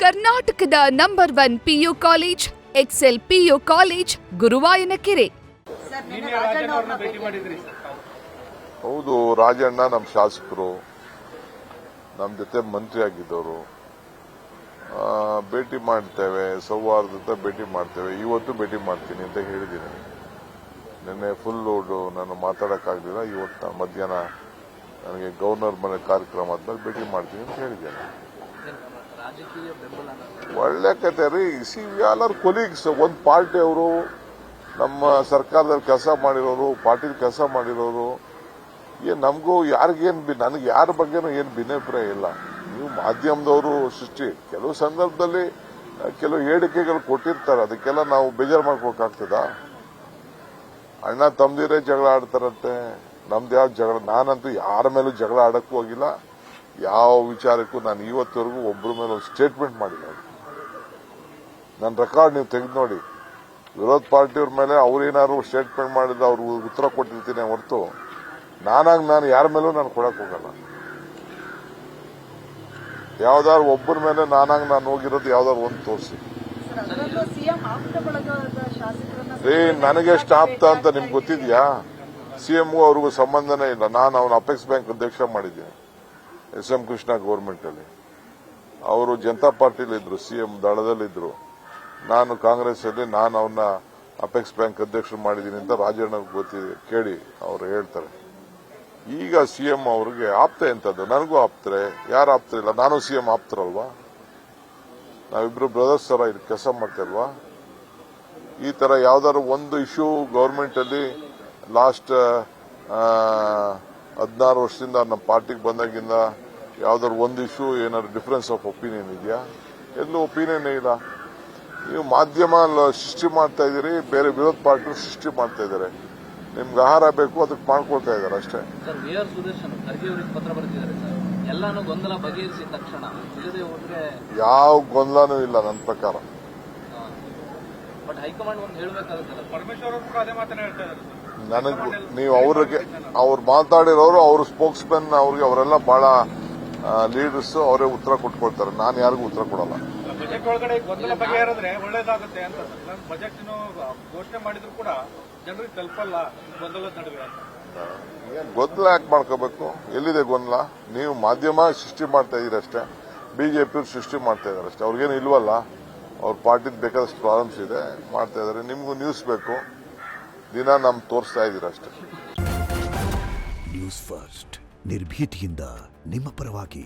ಕರ್ನಾಟಕದ number 1 PU college Excel PU college Guruvayanakere. ಹೌದು, ರಾಜಣ್ಣ ನಮ್ಮ ಶಾಸಕರು, ನಮ್ಮ ಜೊತೆ ಮಂತ್ರಿ ಆಗಿದ್ದವರು. ಭೇಟಿ ಮಾಡ್ತೇವೆ, ಸೌಹಾರ್ದತೆ ಭೇಟಿ ಮಾಡ್ತೇವೆ. ಇವತ್ತು ಭೇಟಿ ಮಾಡ್ತೀನಿ ಅಂತ ಹೇಳಿದ್ದೀನಿ. ನಿನ್ನೆ ಫುಲ್ ಲೋಡು ನಾನು ಮಾತಾಡೋಕ್ಕಾಗಲಿಲ್ಲ. ಇವತ್ತು ಮಧ್ಯಾಹ್ನ ನನಗೆ ಗವರ್ನರ್ ಮನೆ ಕಾರ್ಯಕ್ರಮ ಆದ್ಮೇಲೆ ಭೇಟಿ ಮಾಡ್ತೀನಿ ಅಂತ ಹೇಳಿದ್ದೇನೆ. ಒಳ್ಳೆ ಕತೆ ರೀ. ಎಲ್ಲರೂ ಕೊಲೀಗ್ಸ್, ಒಂದು ಪಾರ್ಟಿ ಅವರು, ನಮ್ಮ ಸರ್ಕಾರದಲ್ಲಿ ಕೆಲಸ ಮಾಡಿರೋರು, ಪಾರ್ಟಿಲಿ ಕೆಲಸ ಮಾಡಿರೋರು. ನಮಗೂ ಯಾರಿಗೇನು, ನನಗೆ ಯಾರ ಬಗ್ಗೆನೂ ಏನು ಭಿನ್ನಾಭಿಪ್ರಾಯ ಇಲ್ಲ. ನೀವು ಮಾಧ್ಯಮದವರು ಸೃಷ್ಟಿ, ಕೆಲವು ಸಂದರ್ಭದಲ್ಲಿ ಕೆಲವು ಹೇಳಿಕೆಗಳು ಕೊಟ್ಟಿರ್ತಾರೆ, ಅದಕ್ಕೆಲ್ಲ ನಾವು ಬೇಜಾರು ಮಾಡ್ಕೋಕಾಗ್ತದ? ಅಣ್ಣ ತಮ್ಮದಿರೇ ಜಗಳ ಆಡ್ತಾರಂತೆ, ನಮ್ದು ಯಾವ ಜಗಳ? ನಾನಂತೂ ಯಾರ ಮೇಲೂ ಜಗಳ ಆಡಕ್ಕೂ ಹೋಗಿಲ್ಲ. ಯಾವ ವಿಚಾರಕ್ಕೂ ನಾನು ಇವತ್ತವರೆಗೂ ಒಬ್ಬರ ಮೇಲೆ ಒಂದು ಸ್ಟೇಟ್ಮೆಂಟ್ ಮಾಡಿಲ್ಲ. ನನ್ನ ರೆಕಾರ್ಡ್ ನೀವು ತೆಗೆದು ನೋಡಿ. ವಿರೋಧ ಪಾರ್ಟಿಯವ್ರ ಮೇಲೆ ಅವ್ರೇನಾದ್ರು ಸ್ಟೇಟ್ಮೆಂಟ್ ಮಾಡಿದ್ರೆ ಅವ್ರಿಗೆ ಉತ್ತರ ಕೊಟ್ಟಿರ್ತೀನಿ ಹೊರತು ನಾನು ಯಾರ ಮೇಲೂ ನಾನು ಕೊಡಕ್ ಹೋಗಲ್ಲ. ಯಾವ್ದಾದ್ರು ಒಬ್ಬರ ಮೇಲೆ ನಾನು ಹೋಗಿರೋದು ಯಾವ್ದಾದ್ರು ಒಂದು ತೋರಿಸಿ. ನನಗೆಷ್ಟು ಆಪ್ತ ಅಂತ ನಿಮ್ಗೆ ಗೊತ್ತಿದ್ಯಾ? ಸಿಎಂಗೂ ಅವ್ರಿಗೂ ಸಂಬಂಧನೇ ಇಲ್ಲ. ನಾನು ಅವನ ಅಪೆಕ್ಸ್ ಬ್ಯಾಂಕ್ ಅಧ್ಯಕ್ಷ ಮಾಡಿದ್ದೀನಿ SM ಕೃಷ್ಣ ಗೌರ್ಮೆಂಟ್ ಅಲ್ಲಿ. ಅವರು ಜನತಾ ಪಾರ್ಟಿಲಿದ್ರು, ಸಿಎಂ ದಳದಲ್ಲಿದ್ರು. ನಾನು ಕಾಂಗ್ರೆಸ್ ಅಲ್ಲಿ ನಾನು ಅವನ್ನ ಅಪೆಕ್ಸ್ ಬ್ಯಾಂಕ್ ಅಧ್ಯಕ್ಷರು ಮಾಡಿದ್ದೀನಿ ಅಂತ ರಾಜಣ್ಣ ಗೊತ್ತಿದೆ, ಕೇಳಿ ಅವರು ಹೇಳ್ತಾರೆ. ಈಗ ಸಿಎಂ ಅವ್ರಿಗೆ ಆಪ್ತ ಎಂತದ್ದು? ನನಗೂ ಆಪ್ತರೆ, ಯಾರು ಆಪ್ತರಿಲ್ಲ? ನಾನು ಸಿಎಂ ಆಪ್ತರಲ್ವಾ? ನಾವಿಬ್ರು ಬ್ರದರ್ಸ್ ತರ ಇಲ್ಲಿ ಕೆಲಸ ಮಾಡ್ತಿಲ್ವಾ? ಈ ತರ ಯಾವ್ದಾದ್ರು ಒಂದು ಇಶ್ಯೂ ಗವರ್ಮೆಂಟ್ ಅಲ್ಲಿ ಲಾಸ್ಟ್ 16 ವರ್ಷದಿಂದ ನಮ್ಮ ಪಾರ್ಟಿಗೆ ಬಂದಾಗಿಂದ ಯಾವ್ದಾದ್ರು ಒಂದು ಇಶ್ಯೂ ಏನಾದ್ರು ಡಿಫರೆನ್ಸ್ ಆಫ್ ಒಪಿನಿಯನ್ ಇದೆಯಾ? ಎಲ್ಲೂ ಒಪಿನಿಯನ್ ಇಲ್ಲ. ನೀವು ಮಾಧ್ಯಮ ಸೃಷ್ಟಿ ಮಾಡ್ತಾ ಇದೀರಿ, ಬೇರೆ ವಿರೋಧ ಪಾರ್ಟಿ ಸೃಷ್ಟಿ ಮಾಡ್ತಾ ಇದ್ದಾರೆ. ನಿಮ್ಗೆ ಆಹಾರ ಬೇಕು, ಅದಕ್ಕೆ ಮಾಡ್ಕೊಳ್ತಾ ಇದ್ದಾರೆ ಅಷ್ಟೇ. ಯಾವ ಗೊಂದಲನೂ ಇಲ್ಲ ನನ್ನ ಪ್ರಕಾರ. ನನಗೆ ನೀವು ಅವ್ರು ಮಾತಾಡಿರೋರು, ಅವ್ರ ಸ್ಪೋಕ್ಸ್ ಮೆನ್, ಅವ್ರಿಗೆ ಅವರೆಲ್ಲ ಬಹಳ ಲೀಡರ್ಸ್, ಅವರೇ ಉತ್ತರ ಕೊಟ್ಕೊಳ್ತಾರೆ. ನಾನು ಯಾರಿಗೂ ಉತ್ತರ ಕೊಡಲ್ಲ. ಬಜೆಟ್ ಒಳಗಡೆ ಗೊಂದಲ ಬಗೆಹರಿದ್ರೆ ಒಳ್ಳೇದಾಗುತ್ತೆ ಅಂತ. ಬಜೆಟ್ ಘೋಷಣೆ ಮಾಡಿದ್ರು ಕೂಡ ಜನರಿಗೆ ತಲುಪಲ್ಲ ಗೊಂದಲದ ನಡುವೆ. ಗೊಂದಲ ಯಾಕೆ ಮಾಡ್ಕೋಬೇಕು? ಎಲ್ಲಿದೆ ಗೊಂದಲ? ನೀವು ಮಾಧ್ಯಮ ಸೃಷ್ಟಿ ಮಾಡ್ತಾ ಇದೀರಿ ಅಷ್ಟೇ. ಬಿಜೆಪಿ ಸೃಷ್ಟಿ ಮಾಡ್ತಾ ಇದಾರೆ ಅಷ್ಟೇ. ಅವ್ರಿಗೇನು ಇಲ್ವಲ್ಲ, ಅವ್ರ ಪಾರ್ಟಿದ್ ಬೇಕಾದಷ್ಟು ಪ್ರಾಬ್ಲಮ್ಸ್ ಇದೆ, ಮಾಡ್ತಾ ಇದಾರೆ. ನಿಮ್ಗೂ ನ್ಯೂಸ್ ಬೇಕು, ದಿನ ನಮ್ಗೆ ತೋರಿಸ್ತಾ ಇದೀರ ಅಷ್ಟೇ. ನ್ಯೂಸ್ ಫಸ್ಟ್, ನಿರ್ಭೀತಿಯಿಂದ ನಿಮ್ಮ ಪರವಾಗಿ.